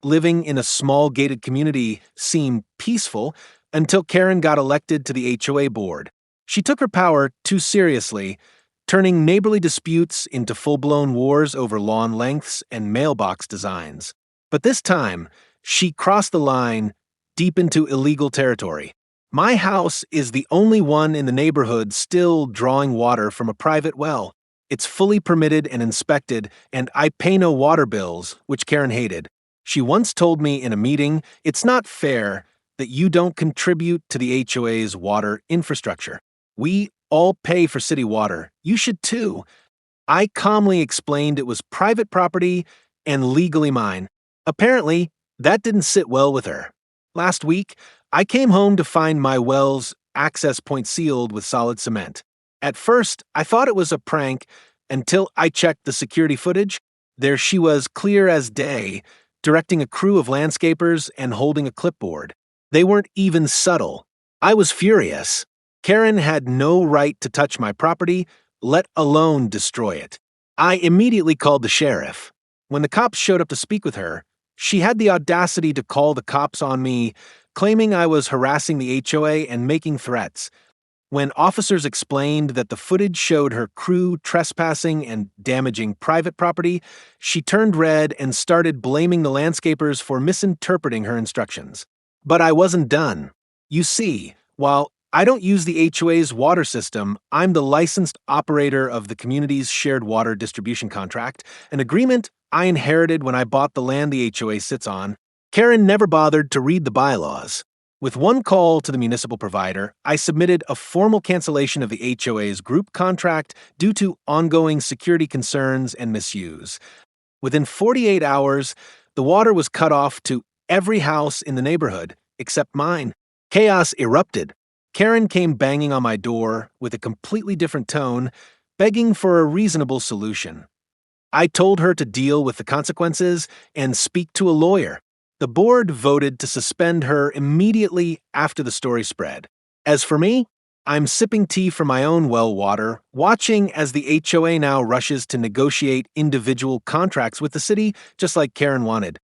Living in a small gated community seemed peaceful until Karen got elected to the HOA board. She took her power too seriously, turning neighborly disputes into full-blown wars over lawn lengths and mailbox designs. But this time, she crossed the line deep into illegal territory. My house is the only one in the neighborhood still drawing water from a private well. It's fully permitted and inspected, and I pay no water bills, which Karen hated. She once told me in a meeting, "It's not fair that you don't contribute to the HOA's water infrastructure. We all pay for city water. You should too." I calmly explained it was private property and legally mine. Apparently, that didn't sit well with her. Last week, I came home to find my well's access point sealed with solid cement. At first, I thought it was a prank until I checked the security footage. There she was, clear as day, directing a crew of landscapers and holding a clipboard. They weren't even subtle. I was furious. Karen had no right to touch my property, let alone destroy it. I immediately called the sheriff. When the cops showed up to speak with her, she had the audacity to call the cops on me, claiming I was harassing the HOA and making threats. When officers explained that the footage showed her crew trespassing and damaging private property, she turned red and started blaming the landscapers for misinterpreting her instructions. But I wasn't done. You see, while I don't use the HOA's water system, I'm the licensed operator of the community's shared water distribution contract, an agreement I inherited when I bought the land the HOA sits on. Karen never bothered to read the bylaws. With one call to the municipal provider, I submitted a formal cancellation of the HOA's group contract due to ongoing security concerns and misuse. Within 48 hours, the water was cut off to every house in the neighborhood, except mine. Chaos erupted. Karen came banging on my door with a completely different tone, begging for a reasonable solution. I told her to deal with the consequences and speak to a lawyer. The board voted to suspend her immediately after the story spread. As for me, I'm sipping tea from my own well water, watching as the HOA now rushes to negotiate individual contracts with the city, just like Karen wanted.